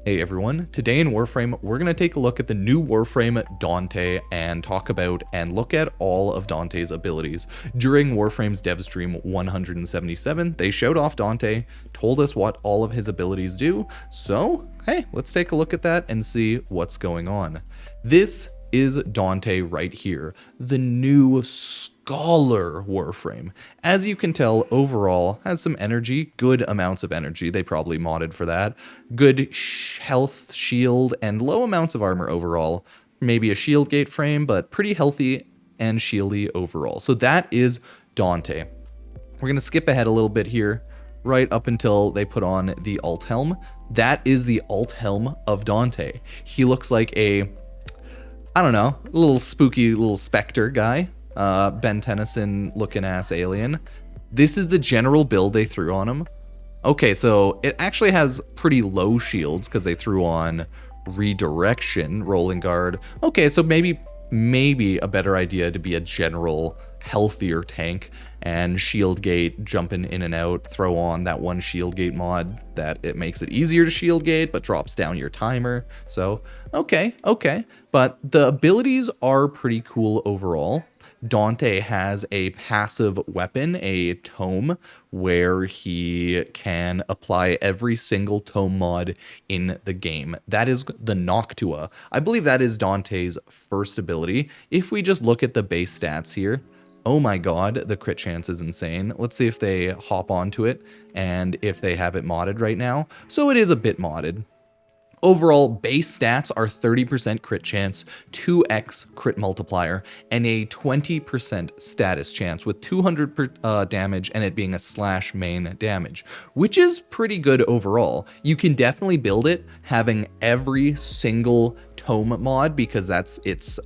Hey everyone, today in Warframe, we're going to take a look at the new Warframe Dante and talk about and look at all of Dante's abilities. During Warframe's dev stream 177, they showed off Dante, told us what all of his abilities do, so hey, let's take a look at that and see what's going on. This is Dante right here, the new Scholar Warframe. As you can tell, overall, has some energy, good amounts of energy, they probably modded for that, good health, shield, and low amounts of armor overall. Maybe a shield gate frame, but pretty healthy and shieldy overall. So that is Dante. We're going to skip ahead a little bit here, right up until they put on the alt helm. That is the alt helm of Dante. He looks like a, I don't know, a little spooky little specter guy, Ben Tennyson looking ass alien. This is the general build they threw on him. Okay, so it actually has pretty low shields because they threw on redirection, rolling guard. Okay, so maybe a better idea to be a general healthier tank, and shield gate jumping in and out, throw on that one shield gate mod that it makes it easier to shield gate but drops down your timer. So okay, but the abilities are pretty cool overall. Dante has a passive weapon, a tome, where he can apply every single tome mod in the game. That is the Noctua. I believe that is Dante's first ability. If we just look at the base stats here, oh my god, the crit chance is insane. Let's see if they hop onto it and if they have it modded right now. So it is a bit modded. Overall, base stats are 30% crit chance, 2x crit multiplier, and a 20% status chance with 200 damage and it being a slash main damage, which is pretty good overall. You can definitely build it having every single tome mod because that's its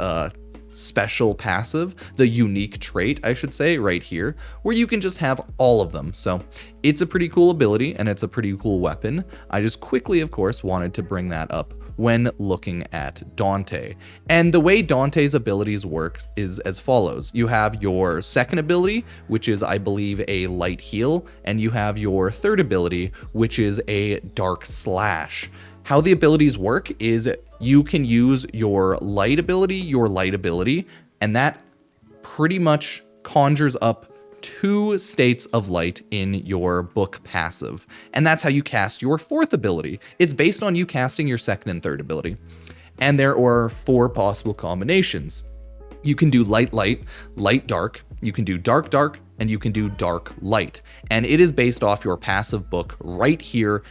special passive, the unique trait, I should say, right here, where you can just have all of them. So it's a pretty cool ability and it's a pretty cool weapon. I just quickly, of course, wanted to bring that up when looking at Dante. And the way Dante's abilities work is as follows. You have your second ability, which is, I believe, a light heal, and you have your third ability, which is a dark slash. How the abilities work is you can use your light ability, and that pretty much conjures up 2 states of light in your book passive. And that's how you cast your fourth ability. It's based on you casting your second and third ability. And there are 4 possible combinations. You can do light, dark, you can do dark, dark, and you can do dark, light. And it is based off your passive book right here.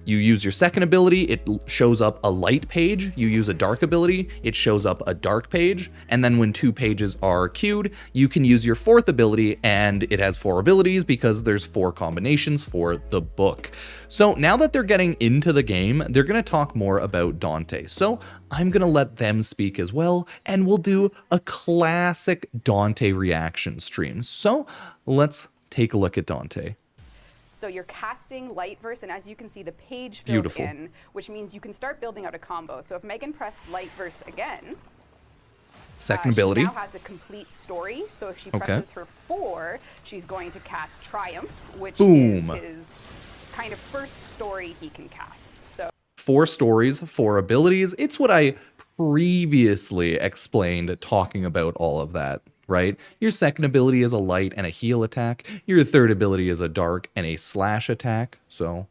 You use your second ability, it shows up a light page. You use a dark ability, it shows up a dark page. And then when 2 pages are queued, you can use your fourth ability, and it has 4 abilities because there's 4 combinations for the book. So now that they're getting into the game, they're going to talk more about Dante. So I'm going to let them speak as well, and we'll do a classic Dante reaction stream. So let's take a look at Dante. So you're casting light verse, and as you can see, the page filled in, which means you can start building out a combo. So if Megan pressed light verse again, second ability, she now has a complete story. So if she presses her 4, she's going to cast Triumph, which is his kind of first story he can cast. So 4 stories, 4 abilities. It's what I previously explained talking about all of that. Right? Your second ability is a light and a heal attack. Your third ability is a dark and a slash attack. So,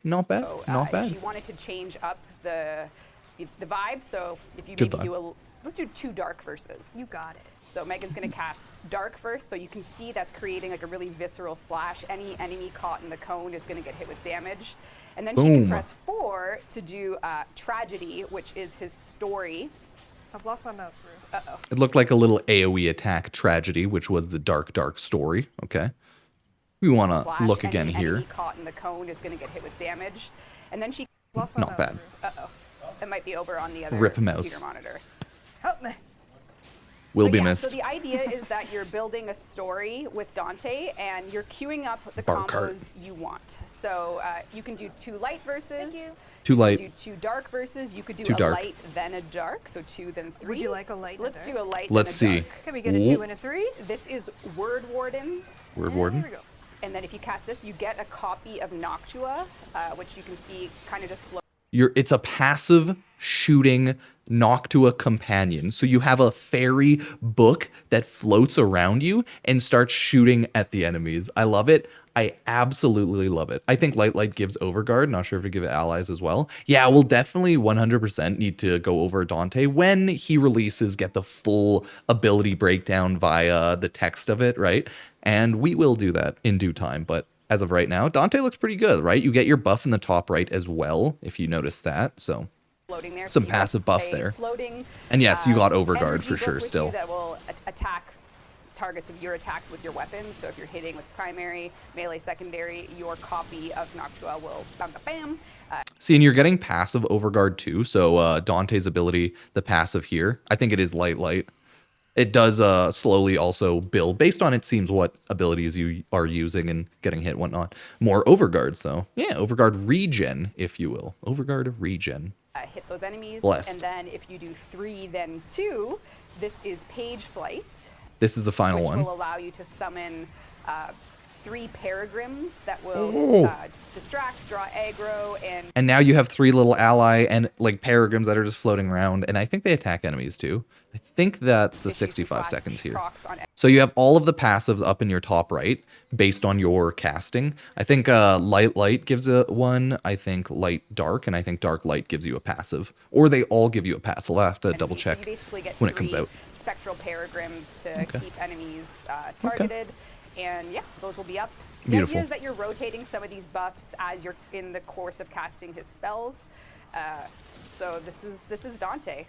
not bad, not bad. She wanted to change up the vibe. So if you Good maybe vibe. let's do 2 dark verses. You got it. So Megan's gonna cast dark first. So you can see that's creating like a really visceral slash. Any enemy caught in the cone is gonna get hit with damage. And then she can press 4 to do tragedy, which is his story. I've lost my mouse, Rue. Uh-oh. It looked like a little AoE attack tragedy, which was the dark story. Okay. We want to look again here. Enemy caught in the cone is going to get hit with damage. And then she Lost my Not mouse, bad. Rue. Uh-oh. It might be over on the other Rip mouse. computer monitor. Help me. Will But be yeah, missed. So the idea is that you're building a story with Dante, and you're queuing up the Bar combos cart. you want. So you can do 2 light verses. Thank you. 2 light. You could do 2 dark verses. You could do 2 a dark. light then a dark. So 2 then 3. Would you like a light and a Let's dark? do a light. Let's then a see. dark. Can we get a 2 and a 3? This is Word Warden. Word Here Warden. we go. And then if you cast this, you get a copy of Noctua, which you can see kind of just float It's a passive shooting Noctua companion. So you have a fairy book that floats around you and starts shooting at the enemies. I love it. I absolutely love it. I think Light gives Overguard. Not sure if it gives allies as well. Yeah, we'll definitely 100% need to go over Dante when he releases, get the full ability breakdown via the text of it, right? And we will do that in due time. But as of right now, Dante looks pretty good, right? You get your buff in the top right as well, if you notice that. So Floating there, some passive buff there. Floating, and yes, you got Overguard energy for sure book with still. you that will attack targets of your attacks with your weapons. So if you're hitting with primary, melee, secondary, your copy of Noctua will bam, bam, bam. See, and you're getting passive Overguard too. So Dante's ability, the passive here, I think it is light. It does slowly also build based on, it seems, what abilities you are using and getting hit, whatnot. More Overguard, so yeah, Overguard regen, if you will. Overguard regen. Hit those enemies. Blessed. And then if you do 3, then 2, this is Page Flight. This is the final one. Which will allow you to summon 3 Peregrines that will distract, draw aggro, and now you have 3 little ally and like Peregrines that are just floating around, and I think they attack enemies too. I think that's the 65 seconds here. So you have all of the passives up in your top right based on your casting. I think light gives a one, I think light dark, and I think dark light gives you a passive. Or they all give you a passive. I'll have to double check when it comes out. Spectral Peregrines to keep enemies targeted. And yeah, those will be up. The Beautiful. idea is that you're rotating some of these buffs as you're in the course of casting his spells. So this is Dante.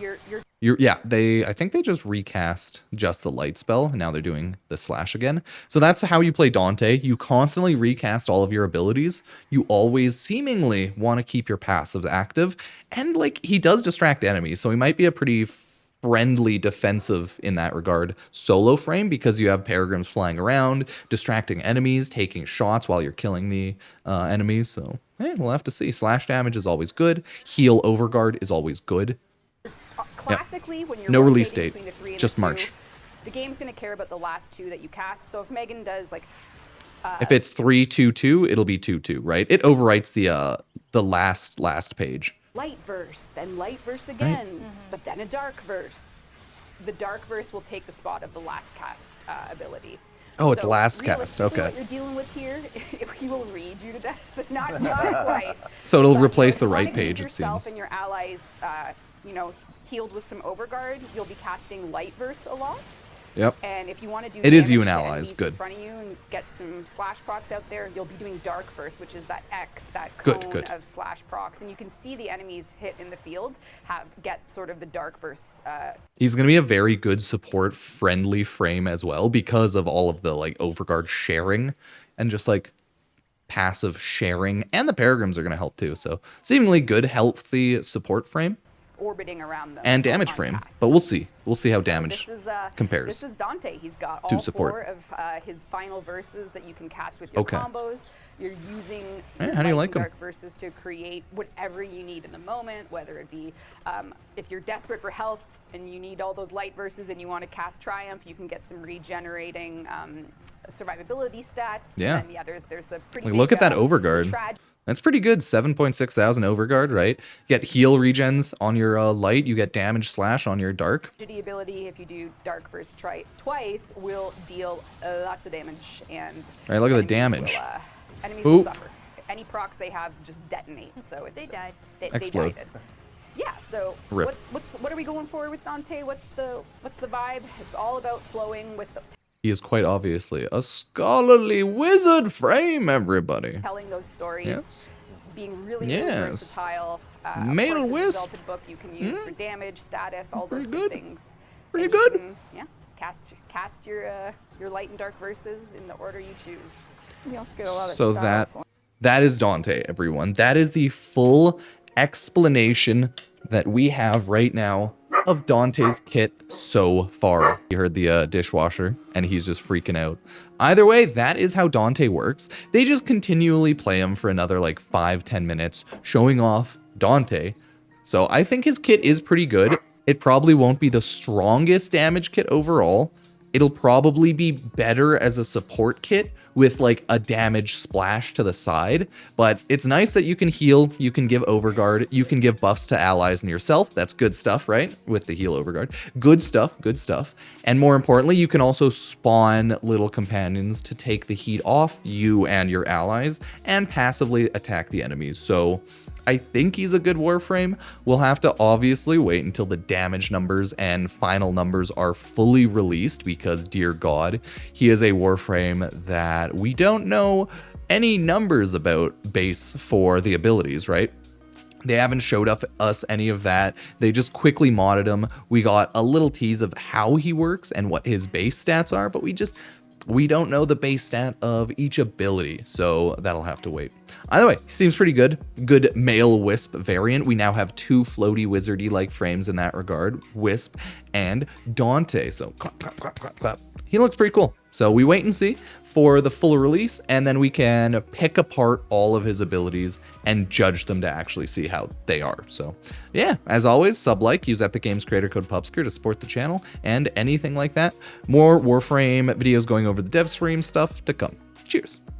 I think they just recast just the light spell. Now they're doing the slash again. So that's how you play Dante. You constantly recast all of your abilities. You always seemingly want to keep your passives active. And like, he does distract enemies, so he might be a pretty friendly defensive in that regard solo frame, because you have Peregrines flying around, distracting enemies, taking shots while you're killing the enemies. So we'll have to see. Slash damage is always good. Heal Overguard is always good. Classically, when you're no release rotating date, between the 3 and just the 2, March. The game's going to care about the last 2 that you cast. So if Megan does like if it's 3-2-2, it'll be 2-2, right? It overwrites the last page. light verse, then light verse again, but then a dark verse. The dark verse will take the spot of the last cast ability. Oh, it's last cast. Okay. What you're dealing with here, he will read you to death, but not quite. So it'll But, replace the if you wanna right keep page, it yourself seems. and your allies, healed with some Overguard, you'll be casting light verse a lot. Yep. And if you want to do It is you damage and to allies, enemies good. in front of you and get some slash procs out there, you'll be doing dark first, which is that X, that Good, cone good. of slash procs, and you can see the enemies hit in the field get sort of the dark verse. He's going to be a very good support friendly frame as well, because of all of the like Overguard sharing and just like passive sharing, and the Peregrines are going to help too. So seemingly good, healthy support frame. Orbiting around them And damage on frame, cast. but we'll see. We'll see how damage This is, compares. This is Dante. He's got to all support. 4 of his final verses that you can cast with your combos. You're using How do you like dark them? verses to create whatever you need in the moment, whether it be if you're desperate for health and you need all those light verses and you want to cast Triumph, you can get some regenerating survivability stats. Yeah. And there's a pretty Like, big, look at that Overguard. That's pretty good. 7.6 thousand Overguard, right? You get heal regens on your light. You get damage slash on your dark. Tragedy ability, if you do dark verse twice, will deal lots of damage, and Right, look at the enemies damage. Enemies will Oop. suffer. Any procs they have just detonate, so it's, They died. They Explode. died. Yeah. So Rip. what are we going for with Dante? What's the vibe? It's all about flowing with the He is quite obviously a scholarly wizard frame, everybody. telling those stories. Yes. Being really, Yes. really versatile. Made a of course, wisp. this exalted book you can use for damage, status, all Pretty those good. good things. Pretty And you good. can, cast your light and dark verses in the order you choose. You also get a lot of So style points. that is Dante, everyone. That is the full explanation that we have right now of Dante's kit so far. You heard the dishwasher, and he's just freaking out. Either way, that is how Dante works. They just continually play him for another like 5-10 minutes, showing off Dante. So I think his kit is pretty good. It probably won't be the strongest damage kit overall. It'll probably be better as a support kit with like a damage splash to the side. But it's nice that you can heal, you can give Overguard, you can give buffs to allies and yourself. That's good stuff, right? With the heal Overguard. Good stuff, good stuff. And more importantly, you can also spawn little companions to take the heat off you and your allies and passively attack the enemies. So I think he's a good Warframe. We'll have to obviously wait until the damage numbers and final numbers are fully released because, dear God, he is a Warframe that we don't know any numbers about base for the abilities, right? They haven't showed us any of that. They just quickly modded him. We got a little tease of how he works and what his base stats are, but we don't know the base stat of each ability, so that'll have to wait. Either way, seems pretty good. Good male Wisp variant. We now have 2 floaty wizardy-like frames in that regard, Wisp and Dante. So clap, clap, clap, clap, clap. He looks pretty cool. So we wait and see for the full release, and then we can pick apart all of his abilities and judge them to actually see how they are. So yeah, as always, sub-like, use Epic Games creator code Pupsker to support the channel and anything like that. More Warframe videos going over the dev stream stuff to come. Cheers.